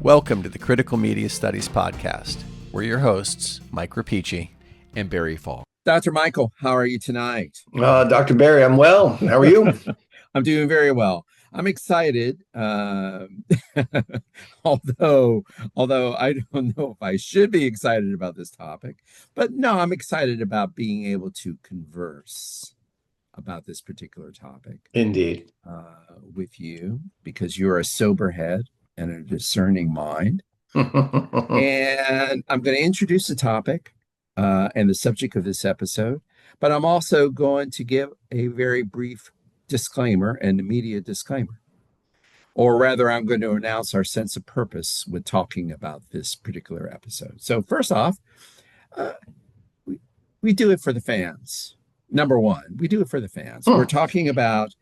Welcome to the Critical Media Studies Podcast. We're your hosts, Mike Rapici and Barry Fall. Dr. Michael, how are you tonight? Dr. Barry, I'm well. How are you? I'm doing very well. I'm excited, although I don't know if I should be excited about this topic. But no, I'm excited about being able to converse about this particular topic. Indeed. With you, because you're a sober head and a discerning mind. And I'm going to introduce the topic and the subject of this episode, but I'm also going to give a very brief disclaimer and immediate disclaimer. Or rather, I'm going to announce our sense of purpose with talking about this particular episode. So first off, we do it for the fans. Number one, we do it for the fans. We're talking about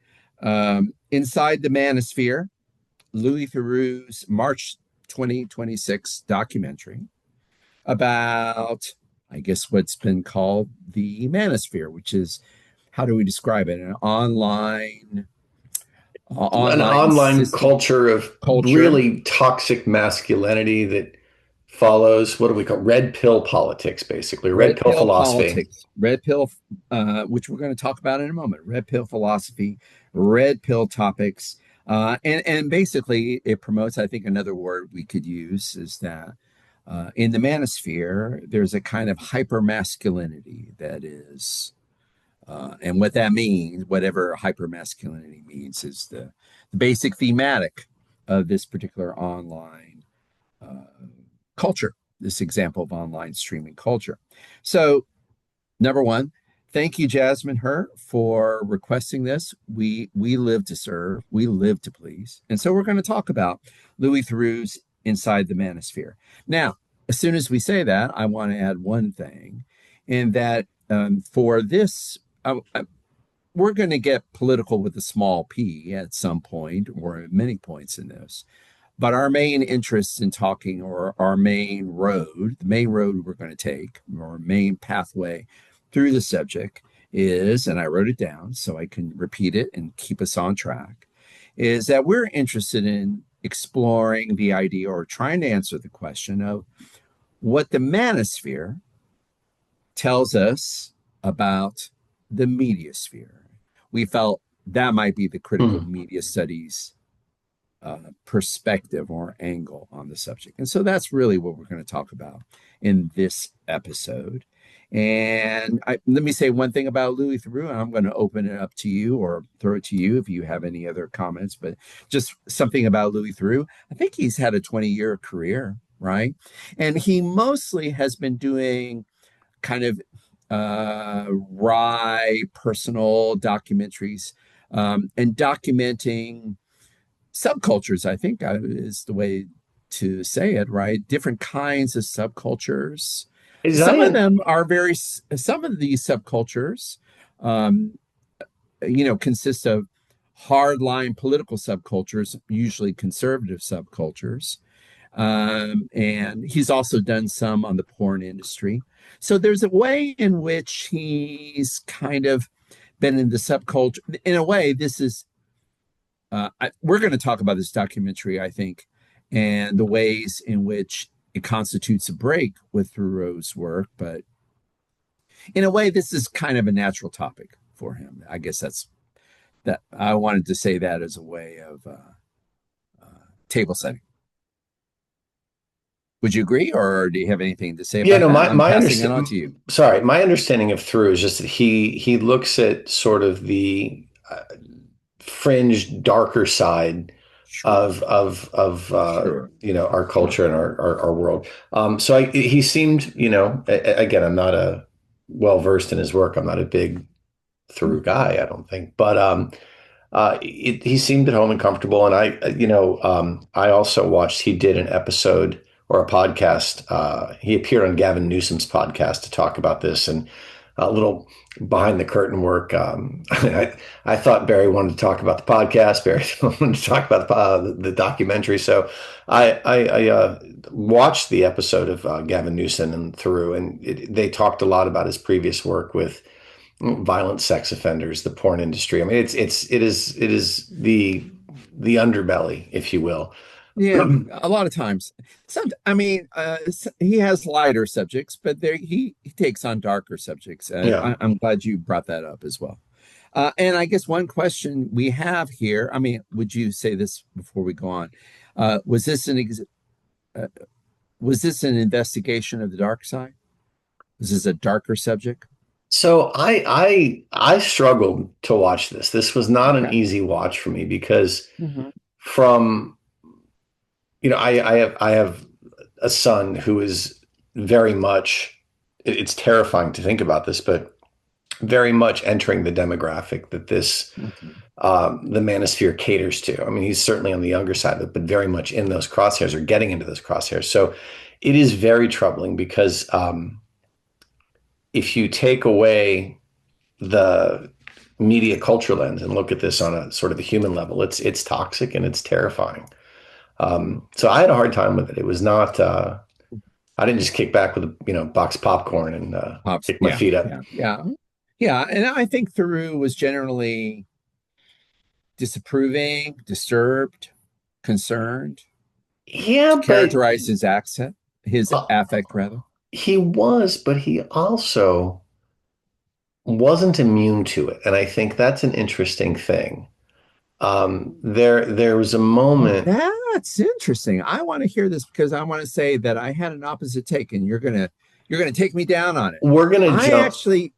Inside the Manosphere, Louis Theroux's March 2026 documentary about, I guess, what's been called the Manosphere, which is, how do we describe it? An online culture of really toxic masculinity that follows, what do we call red pill politics, basically, red pill philosophy. Politics, red pill, which we're going to talk about in a moment. Red pill philosophy, red pill topics. And basically it promotes, I think another word we could use is that in the manosphere, there's a kind of hyper masculinity that is, and what that means, whatever hyper masculinity means, is the basic thematic of this particular online culture, this example of online streaming culture. So, number one, thank you, Jasmine Hurt, for requesting this. We live to serve, we live to please. And so we're going to talk about Louis Theroux's Inside the Manosphere. Now, as soon as we say that, I want to add one thing, in that for this, we're going to get political with a small p at some point, or at many points in this. But our main interest in talking, or our main road, the main road we're going to take, or main pathway through the subject is, and I wrote it down so I can repeat it and keep us on track, is that we're interested in exploring the idea, or trying to answer the question of what the manosphere tells us about the media sphere. We felt that might be the critical media studies perspective or angle on the subject. And so that's really what we're going to talk about in this episode. And let me say one thing about Louis Theroux, and I'm going to open it up to you, or throw it to you if you have any other comments, but just something about Louis Theroux. I think he's had a 20-year career, right? And he mostly has been doing kind of wry personal documentaries and documenting subcultures, I think is the way to say it, right? Different kinds of subcultures. Some of these subcultures, consist of hardline political subcultures, usually conservative subcultures. And he's also done some on the porn industry. So there's a way in which he's kind of been in the subculture. In a way, this is, we're going to talk about this documentary, I think, and the ways in which it constitutes a break with Theroux's work. But in a way, this is kind of a natural topic for him. I guess that I wanted to say that as a way of table setting. Would you agree, or do you have anything to say about that? My understanding to you. Sorry, my understanding of Theroux is just that he looks at sort of the fringe, darker side of our culture and our world. So he seemed, again, I'm not well versed in his work. I'm not a big Theroux guy, I don't think, but he seemed at home and comfortable. And I also watched. He did an episode or a podcast. He appeared on Gavin Newsom's podcast to talk about this, and a little behind the curtain work. I thought Barry wanted to talk about the podcast. Barry wanted to talk about the documentary. So I watched the episode of Gavin Newsom and Theroux, and they talked a lot about his previous work with violent sex offenders, the porn industry. I mean, it is the underbelly, if you will, Yeah, a lot of times. I mean, he has lighter subjects, but he takes on darker subjects. Yeah. I'm glad you brought that up as well. And I guess one question we have here, I mean, would you say this before we go on? Uh, was this an ex uh, was this an investigation of the dark side? Was this a darker subject? So I struggled to watch this. This was not an Okay. easy watch for me because Hmm. from I have a son who is very much it's terrifying to think about this, but very much entering the demographic that this Okay. the Manosphere caters to. I mean, he's certainly on the younger side of it, but very much in those crosshairs or getting into those crosshairs. So it is very troubling because if you take away the media culture lens and look at this on a sort of a human level, it's toxic and it's terrifying. So I had a hard time with it. It was not. I didn't just kick back with a box of popcorn and Pops. kick my Yeah. feet up. Yeah. Yeah. Yeah. And I think Theroux was generally disapproving, disturbed, concerned, Yeah, to but characterize his accent, his uh, affect rather. he was, but he also wasn't immune to it, and I think that's an interesting thing. There was a Oh, moment. that's interesting. I want to hear this because I want to say that I had an opposite take, and you're gonna take me down on it. We're gonna I jump. actually,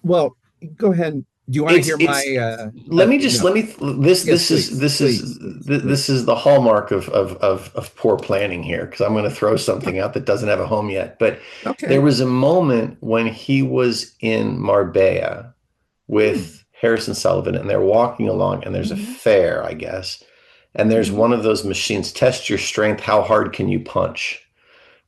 well, go ahead. Do you want to hear my? It's let me just No, let me this yes, this is please, this is please, please, this please. is the hallmark of poor planning here because I'm going to throw something out that doesn't have a home yet. But there Okay. was a moment when he was in Marbella Hmm. with Harrison Sullivan and they're walking along and there's a Hmm. fair, I guess, and there's Hmm. one of those machines, test your strength, how hard can you punch?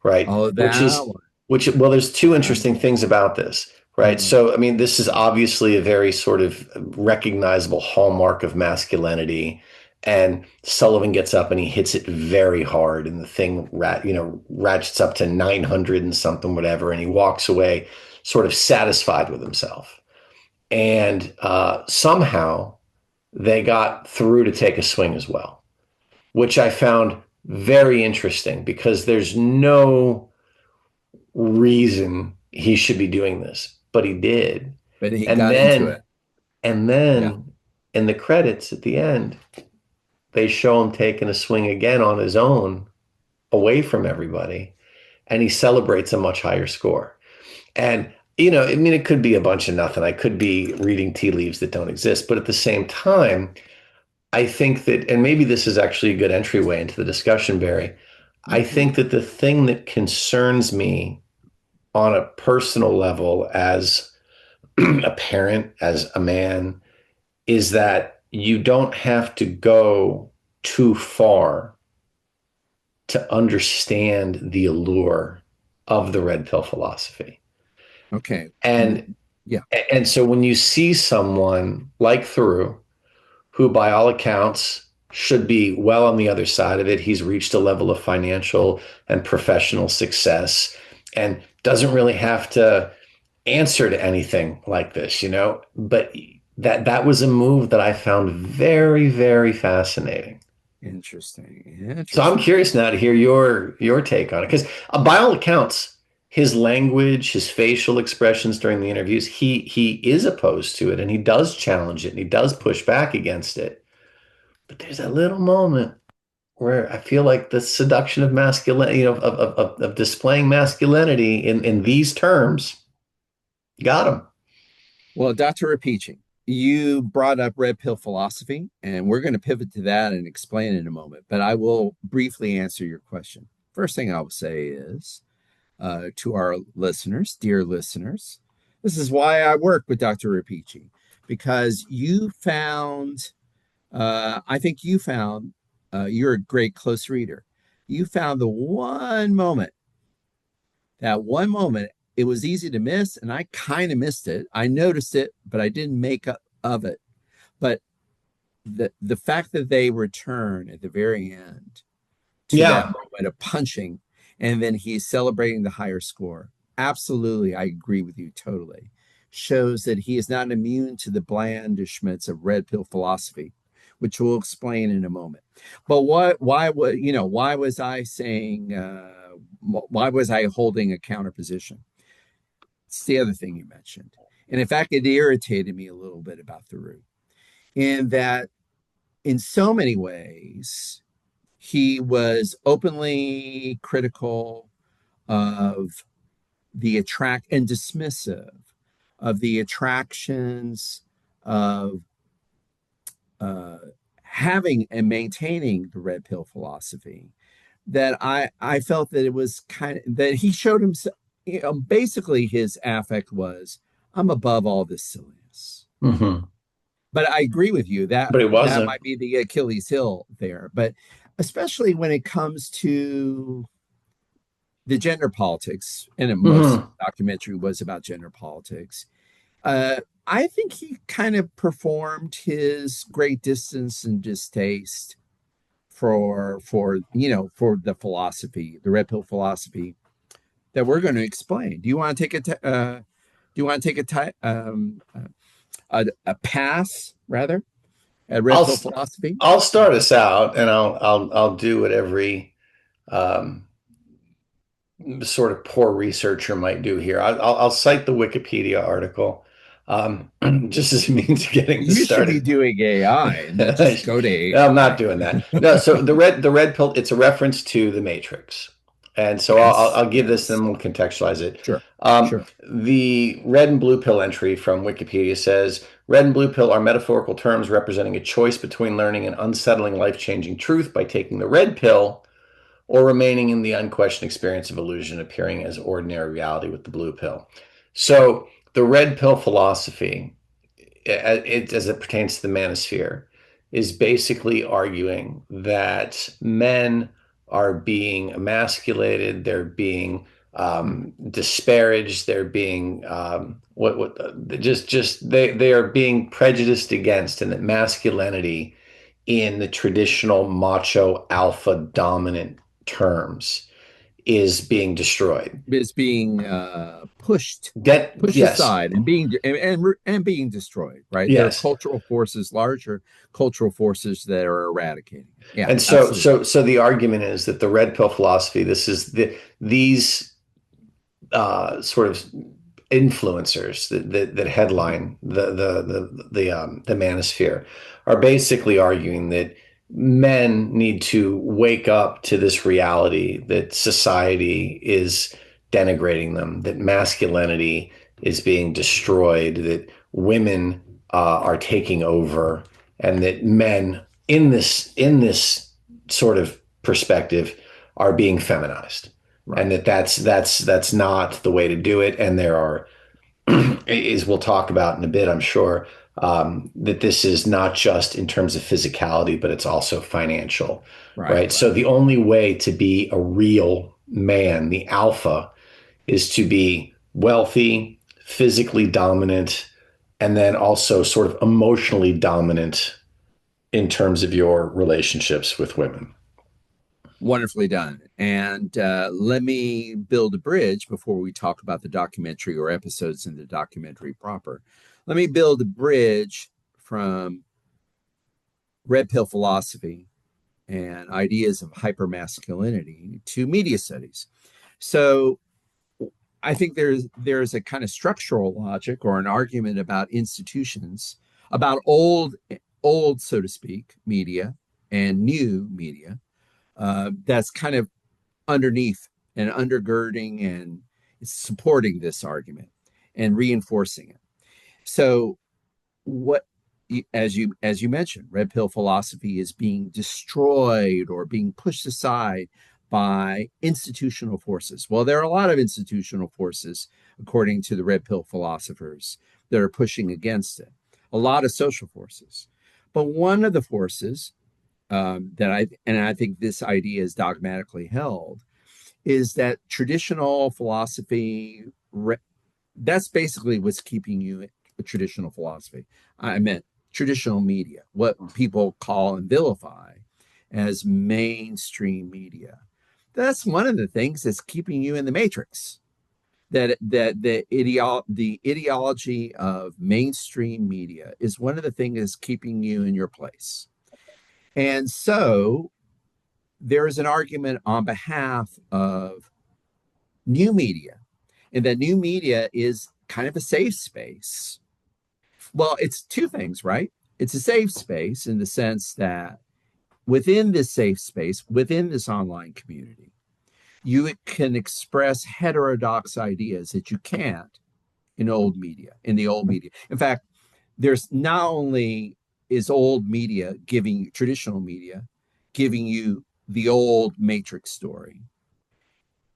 Right? Oh, Which that is one. well, there's two Yeah. interesting things about this, right? Mm. So, I mean, this is obviously a very sort of recognizable hallmark of masculinity. And Sullivan gets up and he hits it very hard, and the thing ratchets up to 900 and something, whatever, and he walks away sort of satisfied with himself. And somehow they got through to take a swing as well, which I found very interesting because there's no reason he should be doing this, but he did. But he And got into it. then and Yeah. then in the credits at the end, they show him taking a swing again on his own away from everybody, and he celebrates a much higher score. And I mean, it could be a bunch of nothing. I could be reading tea leaves that don't exist, but at the same time, I think that, and maybe this is actually a good entryway into the discussion, Barry. I Hmm. think that the thing that concerns me on a personal level as a parent, as a man, is that you don't have to go too far to understand the allure of the red pill philosophy. Okay. And Yeah. and so when you see someone like Theroux, who by all accounts should be well on the other side of it, he's reached a level of financial and professional success and doesn't really have to answer to anything like this, but that was a move that I found very, very fascinating. Interesting. So I'm Interesting. curious now to hear your take on it, because by all accounts, his language, his facial expressions during the interviews, he is opposed to it and he does challenge it and he does push back against it. But there's that little moment where I feel like the seduction of masculinity, of displaying masculinity in these terms, got him. Well, Dr. Rapici, you brought up red pill philosophy, and we're going to pivot to that and explain in a moment, but I will briefly answer your question. First thing I will say is to our listeners, dear listeners, this is why I work with Dr. Rapici, because I think you found, you're a great close reader. You found the one moment, it was easy to miss, and I kind of missed it. I noticed it, but I didn't make up of it. But the fact that they return at the very end to that Yeah. moment of punching, and then he's celebrating the higher score. Absolutely, I agree with you totally. Shows that he is not immune to the blandishments of red pill philosophy, which we'll explain in a moment. But why was I saying, why was I holding a counter position? It's the other thing you mentioned. And in fact, it irritated me a little bit about Theroux, in that in so many ways, he was openly critical of the attract and dismissive of the attractions of having and maintaining the red pill philosophy, that I felt that it was kind of that he showed himself, basically his affect was, I'm above all this silliness. Mm-hmm. But I agree with you that But it that wasn't. might be the Achilles heel there. But especially when it comes to the gender politics, and most of Mm-hmm. the documentary was about gender politics, uh, I think he kind of performed his great distance and distaste for the philosophy, the red pill philosophy that we're going to explain. Do you want to take a pass rather at red I'll pill philosophy? I'll start us out, and I'll do what every um, sort of poor researcher might do here. I'll cite the Wikipedia article, just as a means of getting this You should be started. doing AI and then just go to I'm not AI. doing that. No, so the red pill, it's a reference to the Matrix, and so Yes, I'll give this, yes, and we'll contextualize it. sure, Um, sure. the red and blue pill entry from Wikipedia says red and blue pill are metaphorical terms representing a choice between learning an unsettling, life-changing truth by taking the red pill or remaining in the unquestioned experience of illusion appearing as ordinary reality with the blue pill. So the red pill philosophy, as it pertains to the manosphere, is basically arguing that men are being emasculated, they're being disparaged, they're being just they are being prejudiced against, and that masculinity in the traditional macho alpha dominant terms is being destroyed. Is being pushed Yes, aside and being destroyed. Right, there are yes. cultural forces, larger cultural forces that are eradicating it. Yeah, And so, absolutely. so the argument is that the red pill philosophy, these sort of influencers that headline the manosphere are basically arguing that men need to wake up to this reality that society is denigrating them, that masculinity is being destroyed, that women are taking over, and that men in this sort of perspective are being feminized, and Right. that's not the way to do it. And there are, as we'll talk about in a bit, I'm sure, that this is not just in terms of physicality, but it's also financial, Right. right? So the only way to be a real man, the alpha, is to be wealthy, physically dominant, and then also sort of emotionally dominant in terms of your relationships with women. Wonderfully done. And let me build a bridge before we talk about the documentary or episodes in the documentary proper. Let me build a bridge from red pill philosophy and ideas of hypermasculinity to media studies. So I think there's a kind of structural logic or an argument about institutions, about old, so to speak, media and new media, that's kind of underneath and undergirding and supporting this argument and reinforcing it. So what, as you mentioned, red pill philosophy is being destroyed or being pushed aside by institutional forces. Well, there are a lot of institutional forces, according to the red pill philosophers, that are pushing against it. A lot of social forces, but one of the forces I think this idea is dogmatically held, is that traditional philosophy, that's basically what's keeping you a traditional philosophy. I meant traditional media, what people call and vilify as mainstream media. That's one of the things that's keeping you in the matrix. The ideology of mainstream media is one of the things that's keeping you in your place. And so there is an argument on behalf of new media, and that new media is kind of a safe space. Well, it's two things, right? It's a safe space in the sense that within this safe space, within this online community, you can express heterodox ideas that you can't in the old media. In fact, there's not only is old media giving traditional media giving you the old matrix story.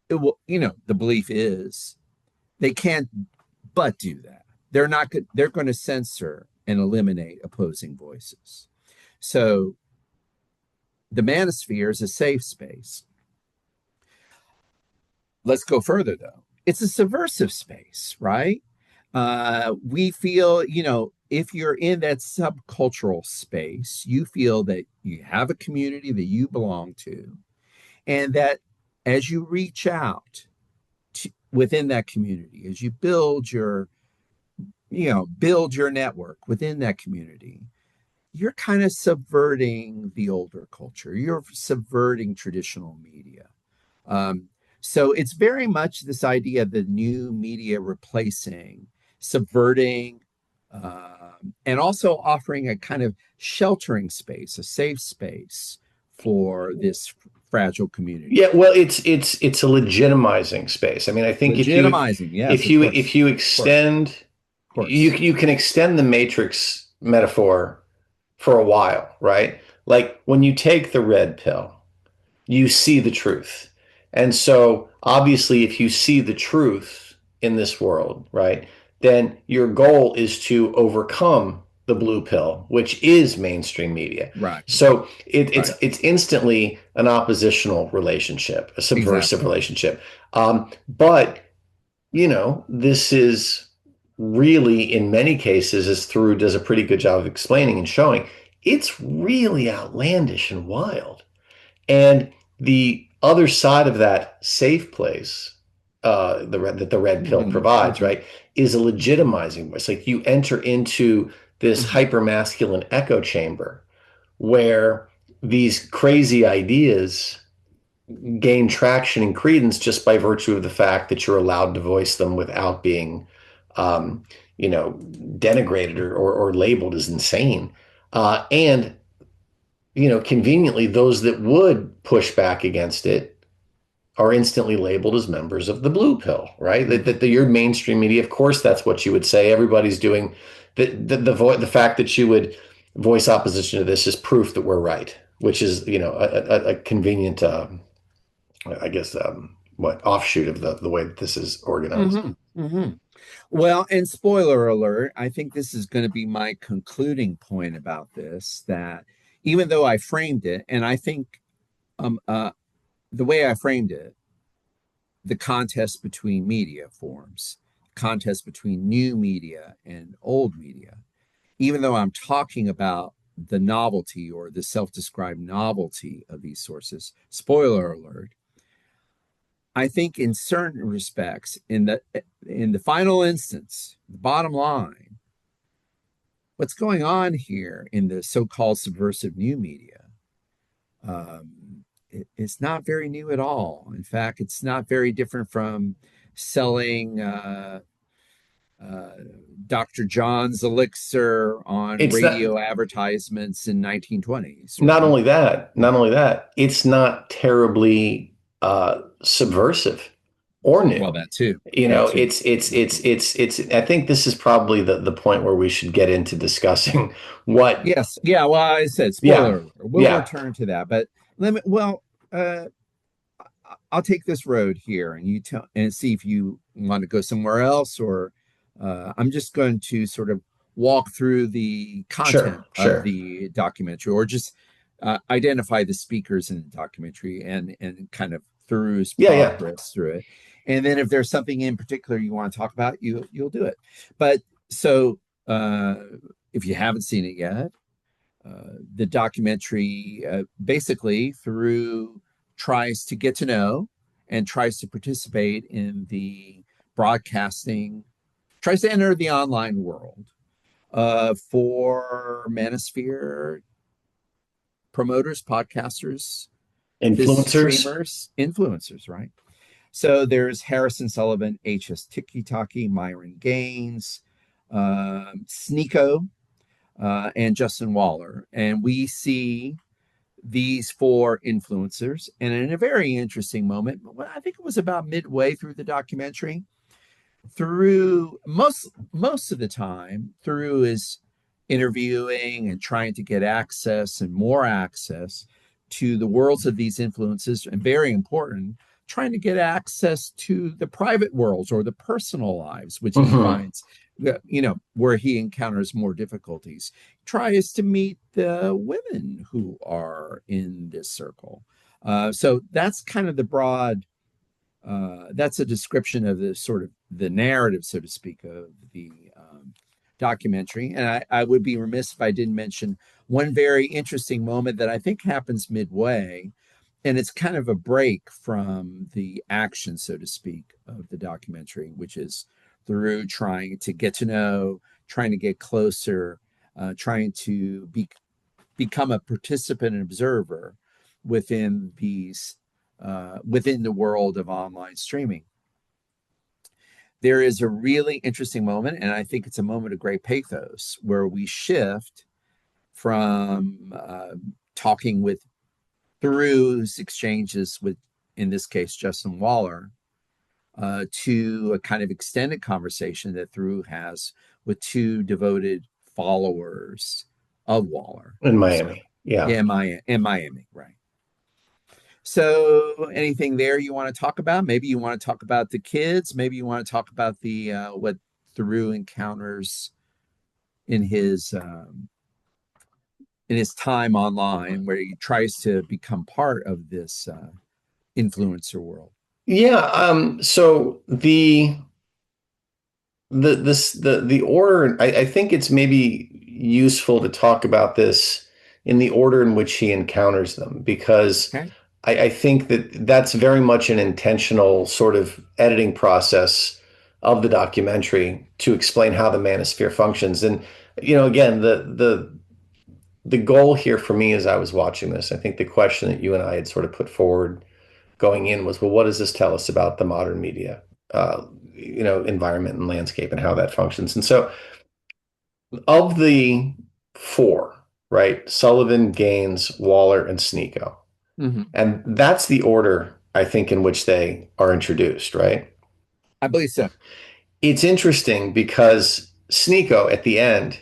It will, the belief is they can't but do that. They're not good. They're going to censor and eliminate opposing voices. So the manosphere is a safe space. Let's go further, though. It's a subversive space, right? We feel, if you're in that subcultural space, you feel that you have a community that you belong to, and that as you reach out within that community, as you build your network within that community, you're kind of subverting the older culture. You're subverting traditional media. Um, so it's very much this idea of the new media replacing, subverting, and also offering a kind of sheltering space, a safe space for this fragile community. Yeah, well, it's a legitimizing space. I mean, I think Legitimizing, yes, if of you course, if you of course, extend of course. you can extend the Matrix metaphor for a while, right? Like when you take the red pill, you see the truth. And so obviously if you see the truth in this world, right, then your goal is to overcome the blue pill, which is mainstream media. Right, So right, it's instantly an oppositional relationship, a subversive exactly. relationship. But this is really, in many cases, as Theroux does a pretty good job of explaining and showing, it's really outlandish and wild. And the other side of that safe place, that the red pill Mm-hmm, provides, mm-hmm, right, is a legitimizing voice. Like you enter into this mm-hmm. hyper masculine echo chamber where these crazy ideas gain traction and credence just by virtue of the fact that you're allowed to voice them without being, um, denigrated or labeled as insane. And conveniently, those that would push back against it are instantly labeled as members of the blue pill, right? Mm-hmm. That your mainstream media, of course, that's what you would say. Everybody's doing the fact that you would voice opposition to this is proof that we're right, which is a convenient, I guess, what offshoot of the way that this is organized. Mm-hmm. Mm-hmm. Well, and spoiler alert, I think this is going to be my concluding point about this, that even though I framed it, and I think um, uh, the way I framed it, the contest between media forms, contest between new media and old media, even though I'm talking about the novelty or the self-described novelty of these sources, spoiler alert, I think in certain respects, in the final instance, the bottom line, what's going on here in the so-called subversive new media, it's not very new at all. In fact, it's not very different from selling uh, Dr. John's elixir on It's not radio advertisements in 1920s, right? not only that, it's not terribly subversive or Well, new. that too. You That know, too. That too. it's I think this is probably the point where we should get into discussing what, Yes. Yeah. Well, I said yeah, spoiler alert. We'll yeah, return to that, but let me. Well, uh, I'll take this road here, and you tell and see if you want to go somewhere else, or I'm just going to sort of walk through the content sure, of sure. the documentary, or just identify the speakers in the documentary, and kind of through his Yeah, yeah, progress through it. And then if there's something in particular you want to talk about, you'll do it. But so uh, if you haven't seen it yet, the documentary basically through tries to get to know and tries to participate in the broadcasting, tries to enter the online world for Manosphere promoters, podcasters, Influencers. streamers, influencers, right? So there's Harrison Sullivan, HS Tiki Taki, Myron Gaines, Sneeko, and Justin Waller. And we see these four influencers. And in a very interesting moment, I think it was about midway through the documentary, through most of the time, through is interviewing and trying to get access and more access to the worlds of these influences, and very important, trying to get access to the private worlds or the personal lives, which he finds, where he encounters more difficulties. Tries to meet the women who are in this circle. So that's kind of the broad, that's a description of the sort of the narrative, so to speak, of the documentary. And I would be remiss if I didn't mention one very interesting moment that I think happens midway. And it's kind of a break from the action, so to speak, of the documentary, which is Theroux trying to get to know, trying to get closer, trying to become a participant and observer within within the world of online streaming. There is a really interesting moment, and I think it's a moment of great pathos, where we shift from talking with Theroux's exchanges with, in this case, Justin Waller, to a kind of extended conversation that Theroux has with two devoted followers of Waller In Miami. Yeah. in Miami, right? So anything there you want to talk about? Maybe you want to talk about the kids. Maybe you want to talk about the what Theroux encounters in his time online, where he tries to become part of this influencer world. Yeah. So the order, I think it's maybe useful to talk about this in the order in which he encounters them, because Okay. I think that that's very much an intentional sort of editing process of the documentary to explain how the manosphere functions. And, again, the goal here for me as I was watching this, I think the question that you and I had sort of put forward going in was, well, what does this tell us about the modern media, environment and landscape and how that functions? And so of the four, right, Sullivan, Gaines, Waller, and Sneeko, and that's the order, I think, in which they are introduced, right? I believe so. It's interesting because Sneeko at the end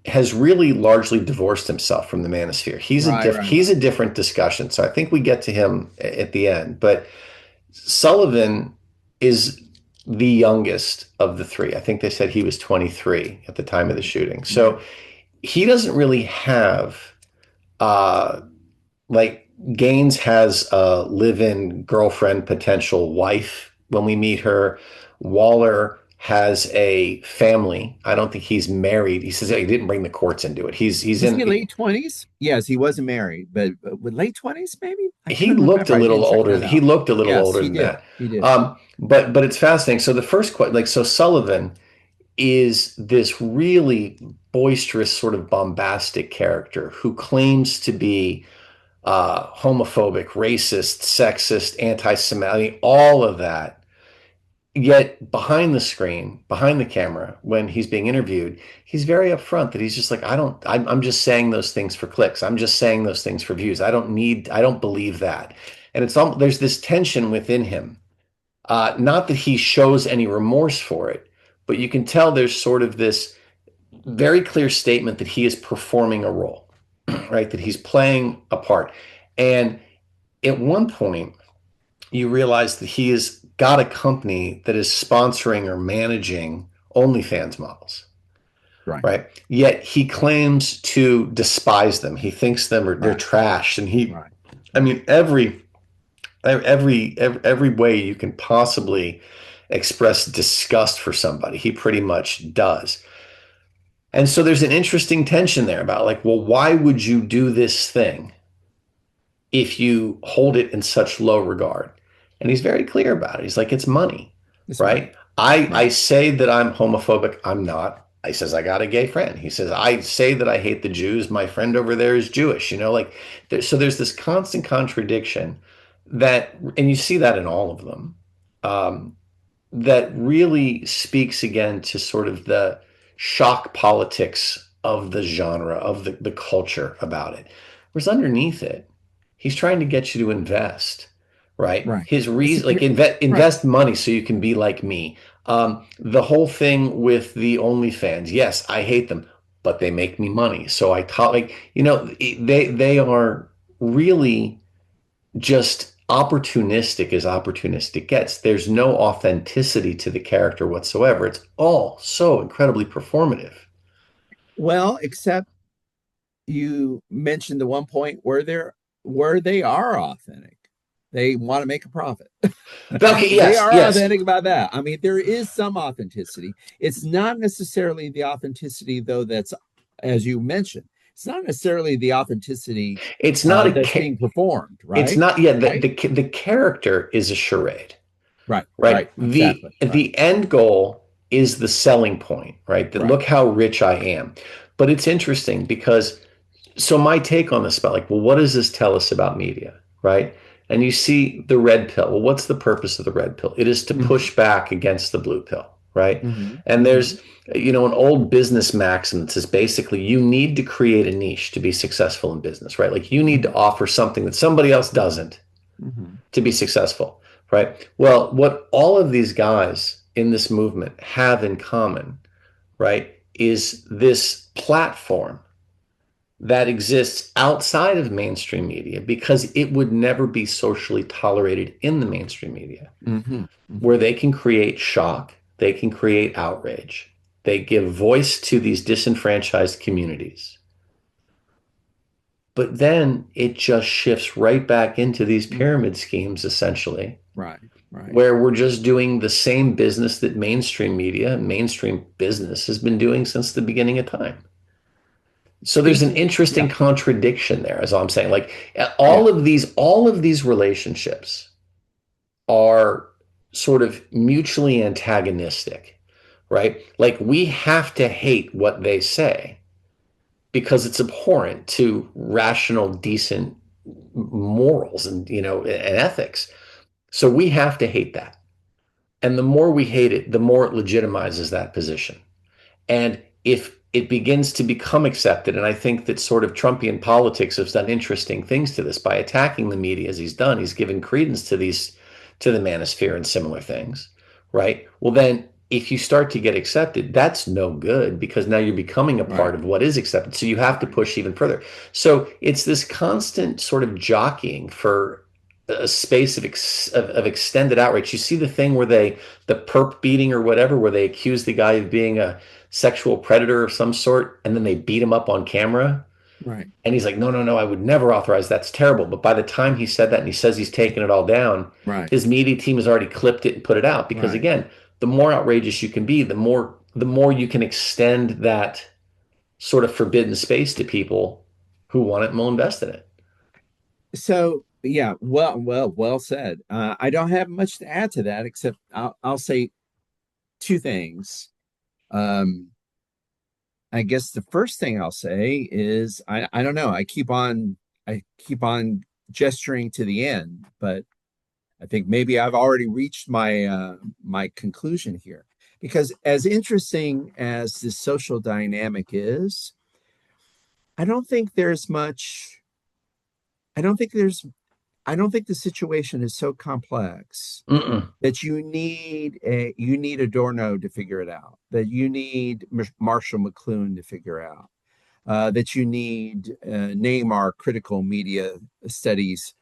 has really largely divorced himself from the manosphere. He's a different discussion. So I think we get to him at the end. But Sullivan is the youngest of the three. I think they said he was 23 at the time of the shooting. So he doesn't really have like Gaines has a live-in girlfriend, potential wife when we meet her. Waller has a family. I don't think he's married. He says he didn't bring the courts into it. He's in he late 20s. Yes, he wasn't married, but with late 20s, maybe. He looked a little older. He looked a little older than that. He did. But it's fascinating. So the first question, so Sullivan is this really boisterous, sort of bombastic character who claims to be homophobic, racist, sexist, anti-Semitic, all of that. Yet behind the screen, behind the camera, when he's being interviewed, he's very upfront that he's just like, I'm just saying those things for clicks. I'm just saying those things for views. I don't believe that. And there's this tension within him. Not that he shows any remorse for it, but you can tell there's sort of this very clear statement that he is performing a role, right? That he's playing a part. And at one point, you realize that he has got a company that is sponsoring or managing OnlyFans models. Right. Yet he claims to despise them. He thinks they're trash. And I mean, every way you can possibly express disgust for somebody, he pretty much does. And so there's an interesting tension there about like, well, why would you do this thing if you hold it in such low regard? And he's very clear about it. He's like, it's money, right? I say that I'm homophobic. I'm not. He says, I got a gay friend. He says, I say that I hate the Jews. My friend over there is Jewish, like so there's this constant contradiction that, and you see that in all of them, um, that really speaks again to sort of the shock politics of the genre, of the culture about it. Whereas underneath it, he's trying to get you to invest, right? Right. His It's a reason, like right. invest money so you can be like me. The whole thing with the OnlyFans, yes, I hate them, but they make me money. So I taught, they are really just opportunistic as opportunistic gets. There's no authenticity to the character whatsoever. It's all so incredibly performative. Well, except you mentioned the one point where they are authentic. They want to make a profit. Okay, They yes, are yes. authentic about that. I mean, there is some authenticity. It's not necessarily the authenticity, though, that's, as you mentioned, it's not necessarily the authenticity It's not that's a being performed, it's right? not yeah, Right? the character is a charade, Right, right? right, The exactly. Right, the end goal is the selling point, right? That right. look how rich I am. But it's interesting because so my take on this about like, well, what does this tell us about media, right? And you see the red pill. Well, what's the purpose of the red pill? It is to Mm-hmm, push back against the blue pill, right? mm-hmm, And mm-hmm. there's, an old business maxim that says basically you need to create a niche to be successful in business, right? Like you need to offer something that somebody else doesn't Mm-hmm. to be successful, right? Well, what all of these guys in this movement have in common, right, is this platform that exists outside of mainstream media because it would never be socially tolerated in the mainstream media, Mm-hmm. where Mm-hmm. they can create shock, they can create outrage, they give voice to these disenfranchised communities. But then it just shifts right back into these Mm-hmm. pyramid schemes, essentially, Right, right. where we're just doing the same business that mainstream media, mainstream business has been doing since the beginning of time. So there's an Speaking, interesting yeah, contradiction there, as I'm saying. Like yeah, all of these relationships are sort of mutually antagonistic, right? Like we have to hate what they say because it's abhorrent to rational, decent morals and and ethics. So we have to hate that. And the more we hate it, the more it legitimizes that position. And if it begins to become accepted, and I think that sort of Trumpian politics has done interesting things to this by attacking the media as he's done, he's given credence to to the Manosphere and similar things, right? Well, then if you start to get accepted, that's no good because now you're becoming a right, part of what is accepted. So you have to right. push even further. So it's this constant sort of jockeying for a space of extended outrage. You see the thing where the perp beating or whatever, where they accuse the guy of being a sexual predator of some sort, and then they beat him up on camera. Right, And he's like, no, no, no, I would never authorize. That's terrible. But by the time he said that and he says he's taken it all down, right, his media team has already clipped it and put it out. Because right. again, the more outrageous you can be, the more you can extend that sort of forbidden space to people who want it and will invest in it. So yeah, well said. I don't have much to add to that except I'll say two things. Um, I guess the first thing I'll say is I don't know. I keep on gesturing to the end, but I think maybe I've already reached my conclusion here. Because as interesting as this social dynamic is, I don't think there's much. I don't think there's. I don't think the situation is so complex Mm-mm. that you need Adorno to figure it out. That you need Marshall McLuhan to figure out. That you need name our critical media studies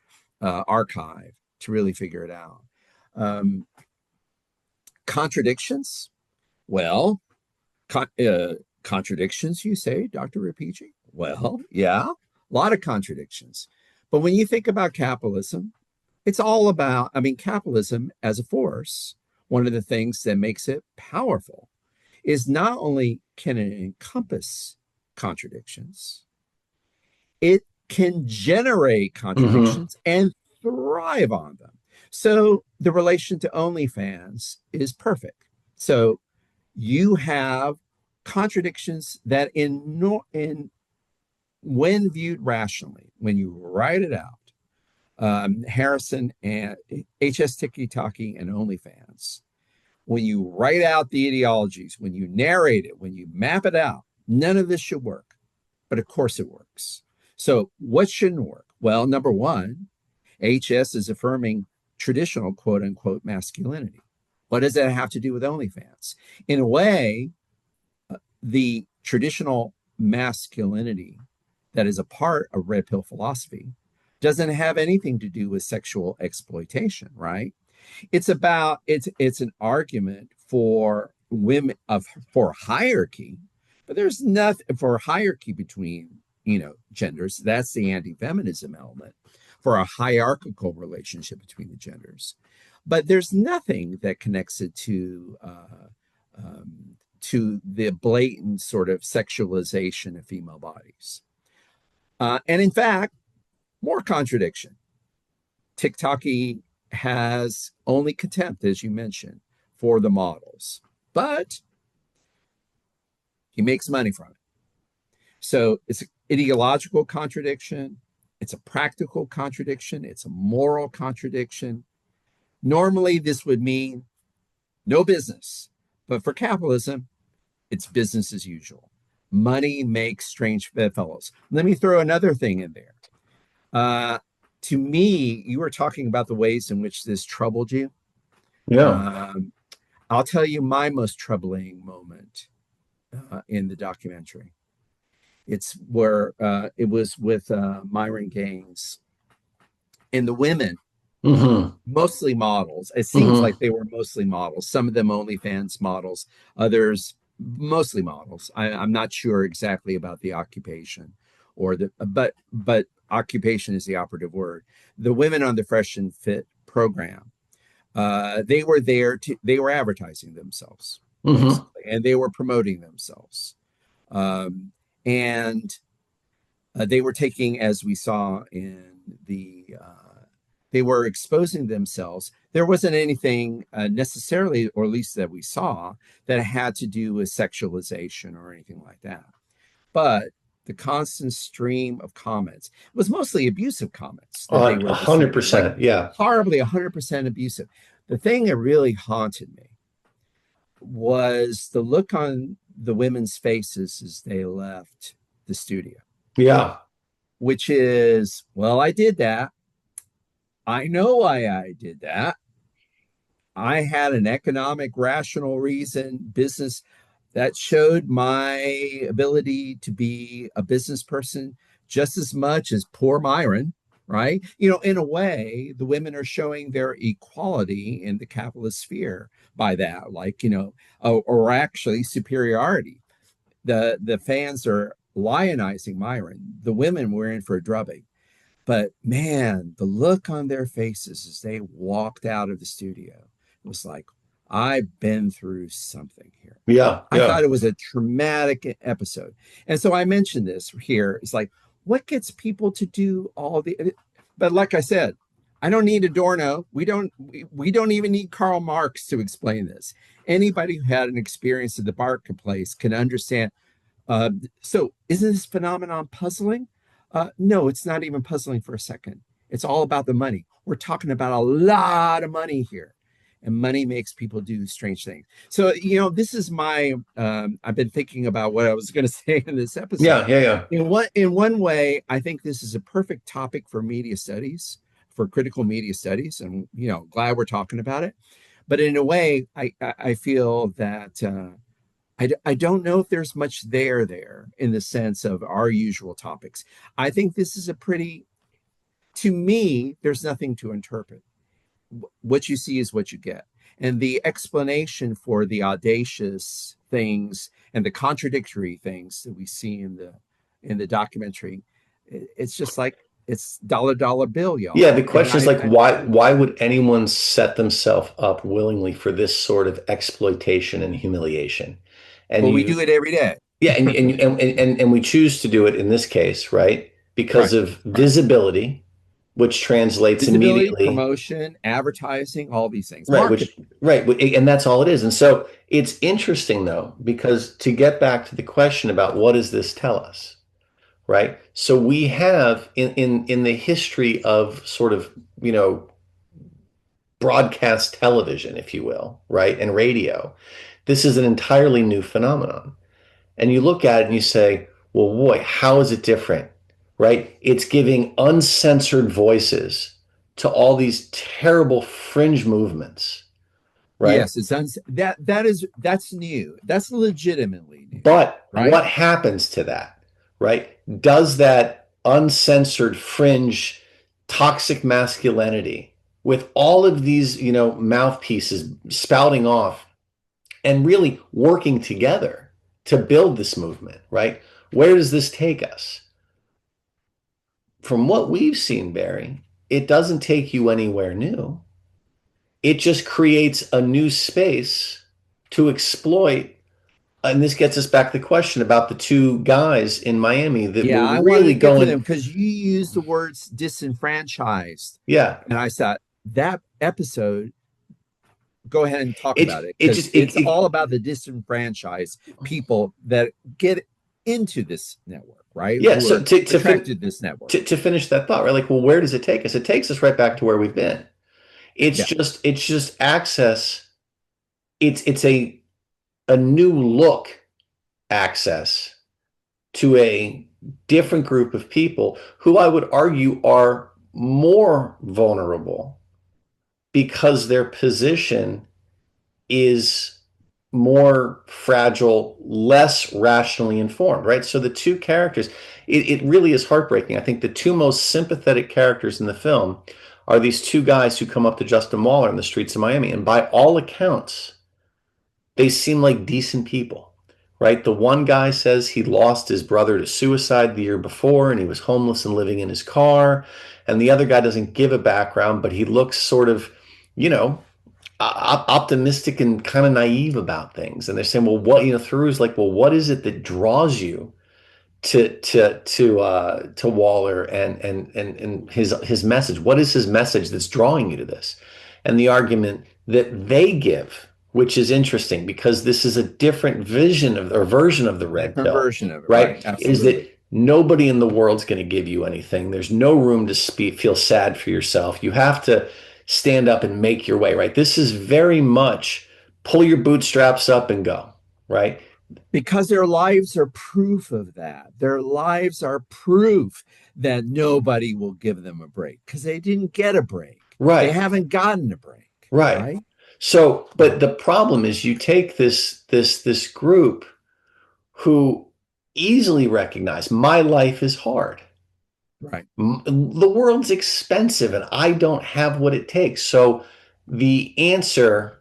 archive to really figure it out. Um, Contradictions? Well, contradictions, you say, Dr. Rapici? Well, yeah, a lot of contradictions. But when you think about capitalism, it's all about, I mean, capitalism as a force, one of the things that makes it powerful is not only can it encompass contradictions, it can generate Mm-hmm. contradictions and thrive on them. So the relation to OnlyFans is perfect. So you have contradictions that when viewed rationally, when you write it out, Harrison and HS Tiki and OnlyFans, when you write out the ideologies, when you narrate it, when you map it out, none of this should work. But of course it works. So what shouldn't work? Well, number one, HS is affirming traditional quote unquote masculinity. What does that have to do with OnlyFans? In a way, the traditional masculinity that is a part of red pill philosophy doesn't have anything to do with sexual exploitation, right? It's an argument for women for hierarchy, but there's nothing for hierarchy between genders. That's the anti-feminism element for a hierarchical relationship between the genders. But there's nothing that connects it to the blatant sort of sexualization of female bodies. And in fact, more contradiction. TikTok has only contempt, as you mentioned, for the models, but he makes money from it. So it's an ideological contradiction. It's a practical contradiction. It's a moral contradiction. Normally, this would mean no business, but for capitalism, it's business as usual. Money makes strange bedfellows. Let me throw another thing in there. To me, you were talking about the ways in which this troubled you. Yeah. I'll tell you my most troubling moment in the documentary. It's where it was with Myron Gaines and the women, mostly models. It seems like they were mostly models. Some of them OnlyFans models, others mostly models. I'm not sure exactly about the occupation but occupation is the operative word. The women on the Fresh and Fit program, they were advertising themselves, basically, and they were promoting themselves. And they were taking, as we saw in they were exposing themselves. There wasn't anything necessarily, or at least that we saw, that had to do with sexualization or anything like that. But the constant stream of comments was mostly abusive comments that they were 100%, like, yeah, horribly 100% abusive. The thing that really haunted me was the look on the women's faces as they left the studio. Yeah, which is, well, I did that. I know why I did that. I had an economic, rational reason, business that showed my ability to be a business person just as much as poor Myron, right? In a way, the women are showing their equality in the capitalist sphere by that, like, or actually superiority. The fans are lionizing Myron. The women were in for a drubbing. But man, the look on their faces as they walked out of the studio was like, I've been through something here. Yeah. I thought it was a traumatic episode. And so I mentioned this here. It's like, what gets people to do but like I said, I don't need Adorno. We don't even need Karl Marx to explain this. Anybody who had an experience in the marketplace can understand. So isn't this phenomenon puzzling? No, it's not even puzzling for a second. It's all about the money. We're talking about a lot of money here, and money makes people do strange things. So, this is I've been thinking about what I was going to say in this episode. Yeah. In one way, I think this is a perfect topic for media studies, for critical media studies, and, glad we're talking about it. But in a way, I feel that I don't know if there's much there in the sense of our usual topics. I think this is to me, there's nothing to interpret. What you see is what you get. And the explanation for the audacious things and the contradictory things that we see in the documentary, it's just like, it's dollar bill, y'all. Yeah, the question is like, why would anyone set themselves up willingly for this sort of exploitation and humiliation? And we do it every day. Yeah, and we choose to do it in this case, right? Because of visibility, which translates Visibility, immediately. promotion, advertising, all these things. Right, Marketing. and that's all it is. And so it's interesting though, because to get back to the question about what does this tell us, right? So we have in the history of sort of, broadcast television, if you will, right, and radio, this is an entirely new phenomenon. And you look at it and you say, well, boy, how is it different, right? It's giving uncensored voices to all these terrible fringe movements, right? Yes, that's new. That's legitimately new, But right? what happens to that, right? Does that uncensored fringe toxic masculinity with all of these, mouthpieces spouting off and really working together to build this movement, right? Where does this take us? From what we've seen, Barry, it doesn't take you anywhere new. It just creates a new space to exploit. And this gets us back to the question about the two guys in Miami that Yeah, were I wanted really to get to them going, because you used the words disenfranchised. yeah. And I thought that episode, go ahead and talk It about it it because just it's all about the disenfranchised people that get into this network, right? yeah. Who So are attracted to this network. to finish that thought, right? Like, well, where does it take us? It takes us right back to where we've been. Yeah. It's just access. It's a new look access to a different group of people who I would argue are more vulnerable because their position is more fragile, less rationally informed, right? So the two characters, it really is heartbreaking. I think the two most sympathetic characters in the film are these two guys who come up to Justin Waller in the streets of Miami. And by all accounts, they seem like decent people, right? The one guy says he lost his brother to suicide the year before and he was homeless and living in his car. And the other guy doesn't give a background, but he looks sort of, you know, optimistic and kind of naive about things. And they're saying, well, what, Theroux's like, well, what is it that draws you to Waller and his message? What is his message that's drawing you to this? And the argument that they give, which is interesting because this is a different vision of or version of the red Different pill, version of it, right? right? Is Absolutely. that nobody in the world's going to give you anything. There's no room to feel sad for yourself. You have to stand up and make your way, right? This is very much pull your bootstraps up and go, right? Because their lives are proof of that. Their lives are proof that nobody will give them a break because they didn't get a break. They Right. haven't gotten a break, Right. right? So, but the problem is you take this group who easily recognize my life is hard. Right. The world's expensive and I don't have what it takes. So the answer,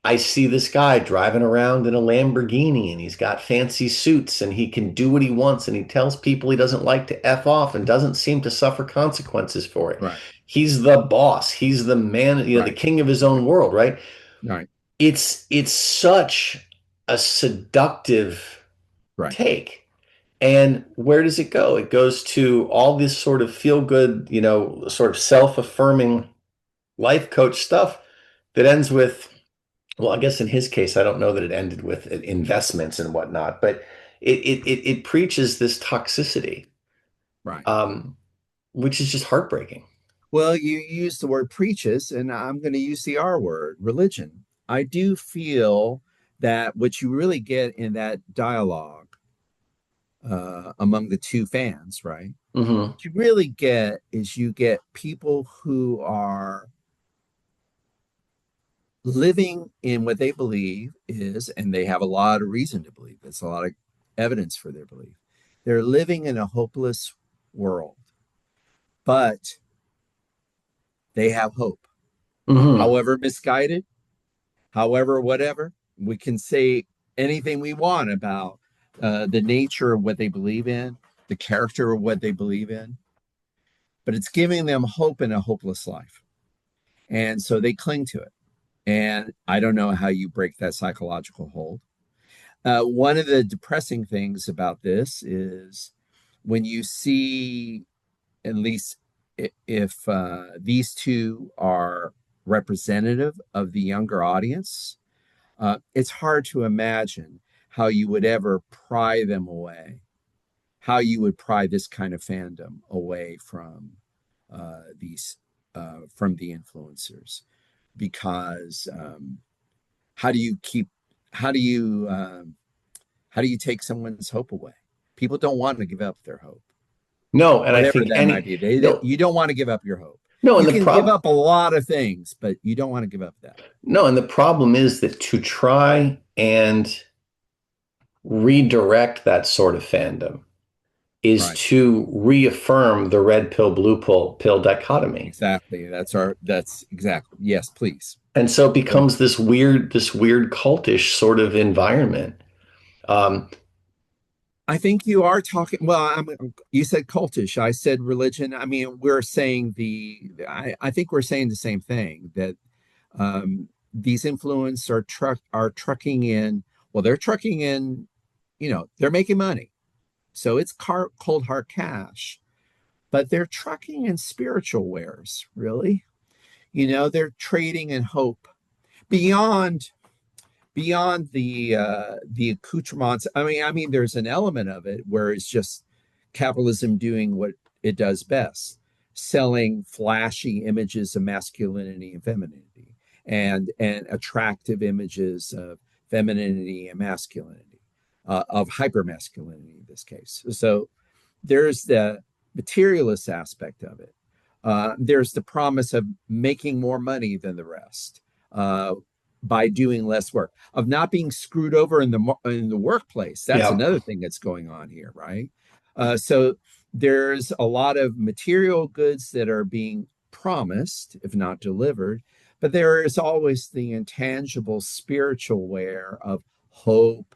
I see this guy driving around in a Lamborghini and he's got fancy suits and he can do what he wants and he tells people he doesn't like to F off and doesn't seem to suffer consequences for it. Right. He's the boss. He's the man, the Right. king of his own world, right? Right. It's such a seductive Right. take. And where does it go? It goes to all this sort of feel good, sort of self-affirming life coach stuff that ends with, well, I guess in his case, I don't know that it ended with investments and whatnot, but it preaches this toxicity, Right. um, which is just heartbreaking. Well, you use the word preaches, and I'm going to use the R word, religion. I do feel that what you really get in that dialogue among the two fans, right? Hmm. What you really get is you get people who are living in what they believe is, and they have a lot of reason to believe, it's a lot of evidence for their belief. They're living in a hopeless world, but they have hope. Hmm. However misguided, however, whatever, we can say anything we want about the nature of what they believe in, the character of what they believe in, but it's giving them hope in a hopeless life. And so they cling to it. And I don't know how you break that psychological hold. One of the depressing things about this is when you see, at least if these two are representative of the younger audience, it's hard to imagine how you would ever pry them away, how you would pry this kind of fandom away these from the influencers, because how do you keep how do you how do you take someone's hope away? People don't want to give up their hope, No, and I whatever think that might be. no, You don't want to give up your hope. no, You and the can give problem, up a lot of things, but you don't want to give up that. no, and the problem is that to try and redirect that sort of fandom is Right. to reaffirm the red pill, blue pill dichotomy. Exactly. That's exactly. Yes, please. And so it Go ahead. becomes this weird cultish sort of environment. Um, I think you are talking. Well, you said cultish. I said religion. I mean, we're saying I think we're saying the same thing, that these influencers are trucking in. Well, they're trucking in. They're making money, so it's cold hard cash. But they're trucking in spiritual wares, really. They're trading in hope beyond the accoutrements. I mean, there's an element of it where it's just capitalism doing what it does best, selling flashy images of masculinity and femininity, and attractive images of femininity and masculinity, of hypermasculinity in this case. So there's the materialist aspect of it. There's the promise of making more money than the rest, by doing less work, of not being screwed over in the workplace. That's yeah. another thing that's going on here, right? So there's a lot of material goods that are being promised, if not delivered, but there is always the intangible spiritual wear of hope,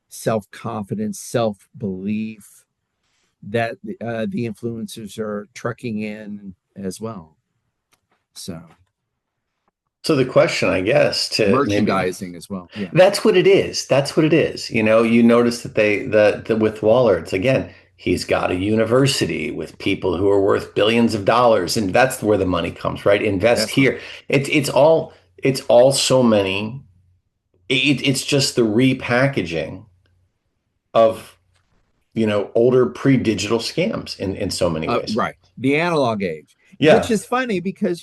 self-confidence, self-belief, that the influencers are trucking in as well. So So the question, I guess, to maybe merchandising as well. Yeah. that's what it is. That's what it is. You notice that the with Waller, it's again, he's got a university with people who are worth billions of dollars, and that's where the money comes, right? Invest That's right. here. It's all so many. It's just the repackaging of older pre-digital scams in so many ways. Right. The analog age, which Yeah. is funny because,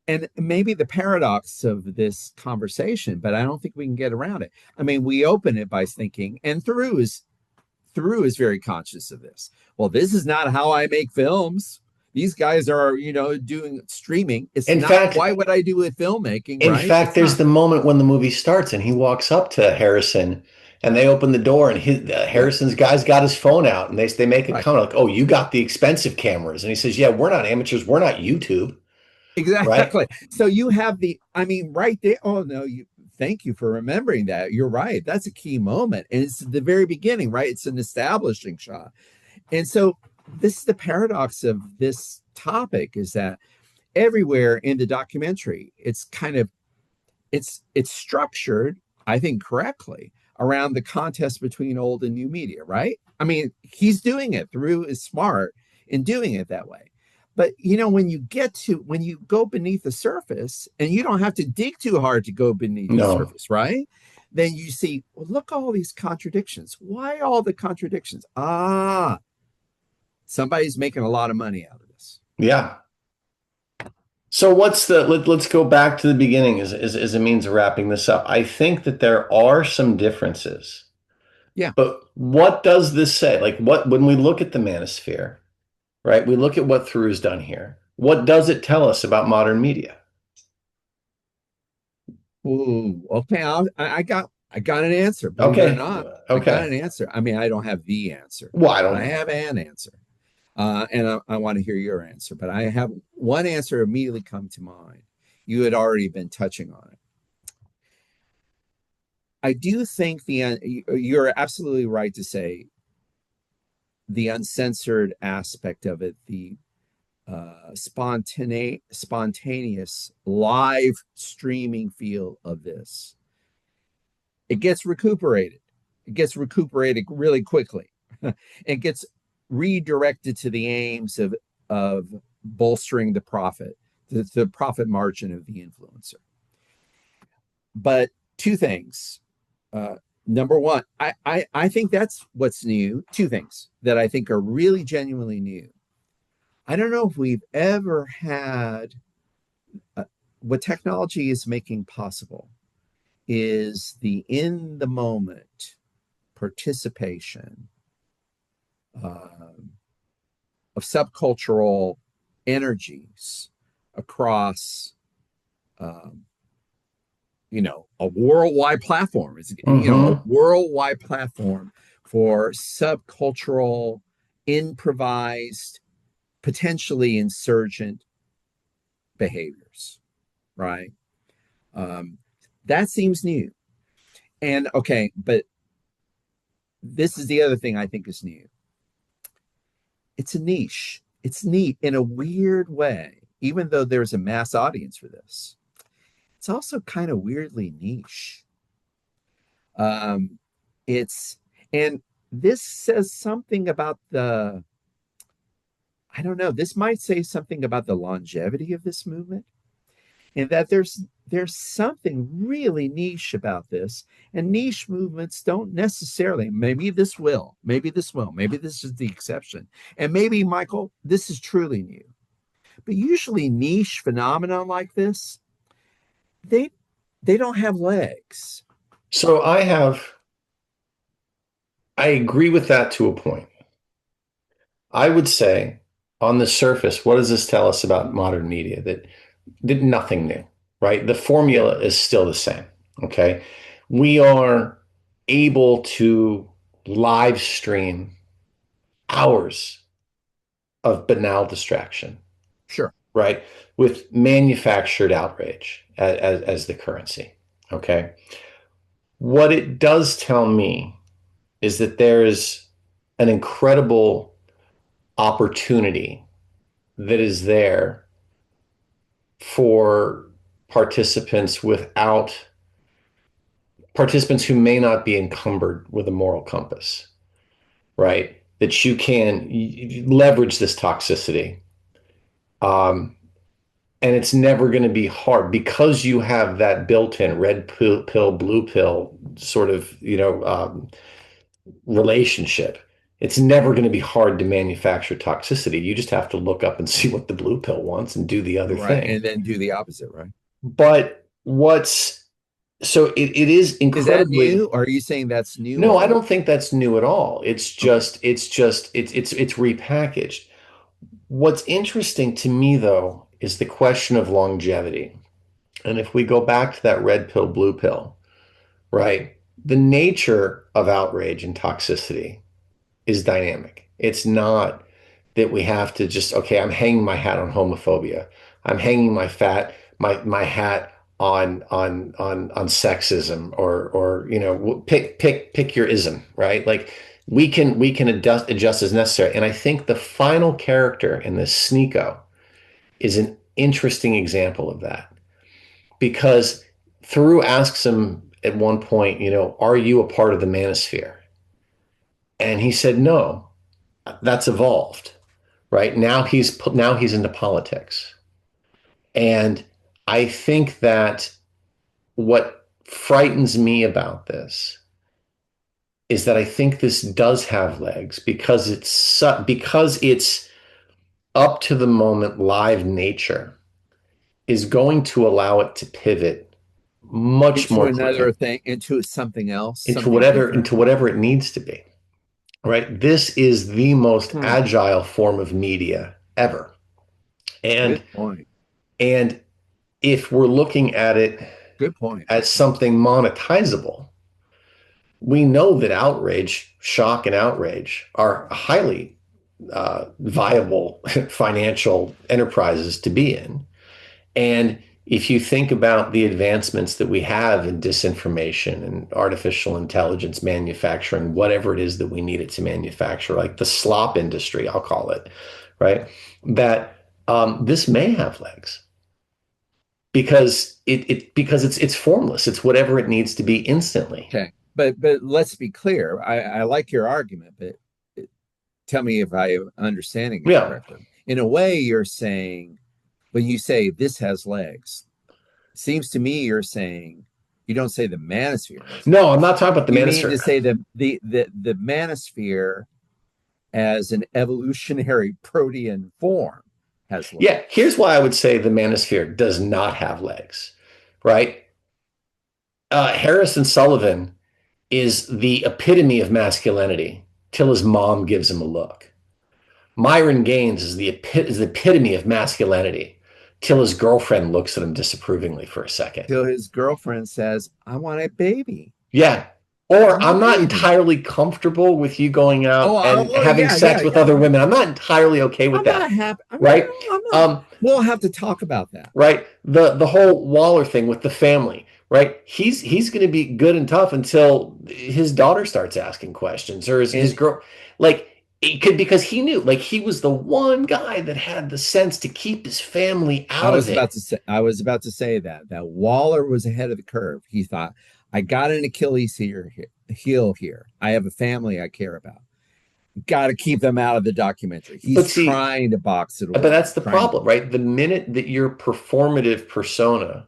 and maybe the paradox of this conversation, but I don't think we can get around it. I mean, we open it by thinking, and Theroux is very conscious of this. Well, this is not how I make films. These guys are, doing streaming. It's In not fact, quite what I do with filmmaking, In right? fact, It's there's not. the moment when the movie starts and he walks up to Harrison and they open the door and Yeah, Harrison's guy's got his phone out and they make a right. comment like, "Oh, you got the expensive cameras." And he says, "Yeah, we're not amateurs. We're not YouTube." Right? Exactly. So you have I mean, right there. Oh no, thank you for remembering that. You're right. That's a key moment. And it's the very beginning, right? It's an establishing shot. And so this is the paradox of this topic, is that everywhere in the documentary, it's structured, I think, correctly around the contest between old and new media, right? I mean, he's doing it. Theroux is smart in doing it that way. But when you go beneath the surface, and you don't have to dig too hard to go beneath the No. surface, right? Then you see, well, look, all these contradictions. Why all the contradictions? Somebody's making a lot of money out of this. Yeah. So let's go back to the beginning as a means of wrapping this up. I think that there are some differences. Yeah. But what does this say? Like when we look at the Manosphere, right? We look at what Theroux's done here. What does it tell us about modern media? Ooh, okay. I got an answer. Believe it or Okay. not, I got Okay. an answer. I mean, I don't have the answer, Well, I but I don't. have an answer. And I want to hear your answer. But I have one answer immediately come to mind. You had already been touching on it. I do think you're absolutely right to say the uncensored aspect of it, the spontaneous live streaming feel of this, it gets recuperated. It gets recuperated really quickly. It gets redirected to the aims of bolstering the profit, the profit margin of the influencer. But two things. Number one, I think that's what's new. Two things that I think are really genuinely new. I don't know if we've ever had what technology is making possible is the in the moment participation of subcultural energies across a worldwide platform. It's a worldwide platform for subcultural, improvised, potentially insurgent behaviors, right? That seems new. And okay, but this is the other thing I think is new. It's a niche. It's neat in a weird way, even though there's a mass audience for this. It's also kind of weirdly niche. And this says something about I don't know, this might say something about the longevity of this movement, and that there's something really niche about this. And niche movements don't necessarily, maybe this is the exception. And maybe, Michael, this is truly new. But usually niche phenomenon like this, they don't have legs. So I agree with that to a point. I would say on the surface, what does this tell us about modern media? That did nothing new, right? The formula is still the same. Okay. We are able to live stream hours of banal distraction. Sure. Right. With manufactured outrage as the currency. Okay. What it does tell me is that there is an incredible opportunity that is there for participants who may not be encumbered with a moral compass, right? That you can leverage this toxicity. And it's never going to be hard because you have that built-in red pill, blue pill sort of, relationship. It's never going to be hard to manufacture toxicity. You just have to look up and see what the blue pill wants and do the other thing. And then do the opposite, right? But it is incredibly. Is that new? Or are you saying that's new? No, I don't think that's new at all. It's repackaged. What's interesting to me, though, is the question of longevity. And if we go back to that red pill, blue pill, right? The nature of outrage and toxicity is dynamic. It's not that we have to just, okay, I'm hanging my hat on homophobia. I'm hanging my hat on sexism or pick your ism, right? Like we can adjust as necessary. And I think the final character in this Sneeko is an interesting example of that, because Theroux asks him at one point, are you a part of the Manosphere? And he said, no, that's evolved, right? Now he's into politics. And I think that what frightens me about this is that I think this does have legs because it's up to the moment live nature is going to allow it to pivot much more another thing, into something else, into whatever it needs to be. Right? This is the most agile form of media ever. And good point. And if we're looking at it as something monetizable, we know that shock and outrage are highly viable financial enterprises to be in. And if you think about the advancements that we have in disinformation and artificial intelligence manufacturing, whatever it is that we need it to manufacture, like the slop industry, I'll call it, right? That this may have legs because it's formless. It's whatever it needs to be instantly. Okay, but let's be clear. I like your argument, but tell me if I am understanding it Yeah. correctly. In a way, you're saying when you say this has legs, seems to me you're saying you don't say the manosphere has No, I'm legs. not talking about the You mean to manosphere. say the manosphere as an evolutionary protean form has Yeah, here's legs. why I would say the manosphere does not have legs, right? Harrison Sullivan is the epitome of masculinity till his mom gives him a look. Myron Gaines is the epitome of masculinity till his girlfriend looks at him disapprovingly for a second. Till his girlfriend says, I want a baby. Yeah. I Or want a I'm not baby. entirely comfortable with you going out and having Yeah, yeah, sex with yeah. other women. I'm not entirely okay with I'm not that. happy. Right? I'm not. Um, We'll have to talk about that. right? The whole Waller thing with the family, right? He's going to be good and tough until his daughter starts asking questions or his And girl, like it could, because he knew, like, he was the one guy that had the sense to keep his family out of it. I was about to say that Waller was ahead of the curve. He thought, I got an Achilles heel here. I have a family I care about. Got to keep them out of the documentary. He's But see, trying to box it but away. that's the Trying to problem, right? The minute that your performative persona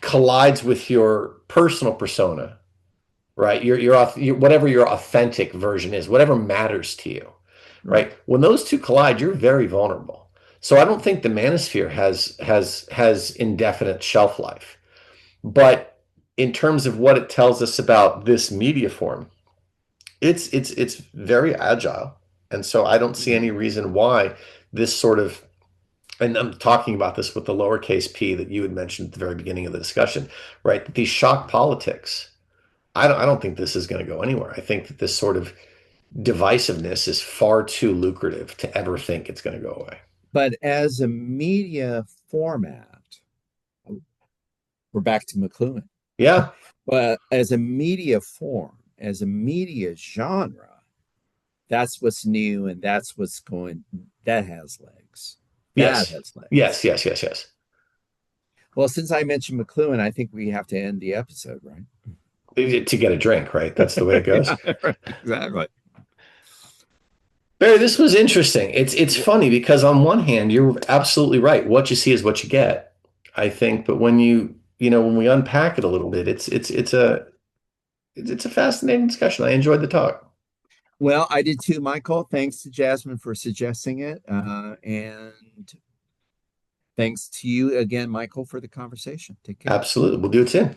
collides with your personal persona, right? Your whatever your authentic version is, whatever matters to you, right. right? When those two collide, you're very vulnerable. So I don't think the manosphere has indefinite shelf life. But in terms of what it tells us about this media form, it's very agile. And so I don't see any reason why this sort of, and I'm talking about this with the lowercase p that you had mentioned at the very beginning of the discussion, right? These shock politics. I don't think this is going to go anywhere. I think that this sort of divisiveness is far too lucrative to ever think it's going to go away. But as a media format, we're back to McLuhan. Yeah. But as a media form, as a media genre, that's what's new and that's what's going, that has legs. That Yes. has Yes. legs. Yes. Yes. Yes. Well, since I mentioned McLuhan, I think we have to end the episode, right? To get a drink, right? That's the way it goes. Yeah, right, exactly. Barry, this was interesting. It's funny because on one hand, you're absolutely right. What you see is what you get, I think. But when when we unpack it a little bit, it's a fascinating discussion. I enjoyed the talk. Well, I did too, Michael. Thanks to Jasmine for suggesting it. And thanks to you again, Michael, for the conversation. Take care. Absolutely. We'll do it soon.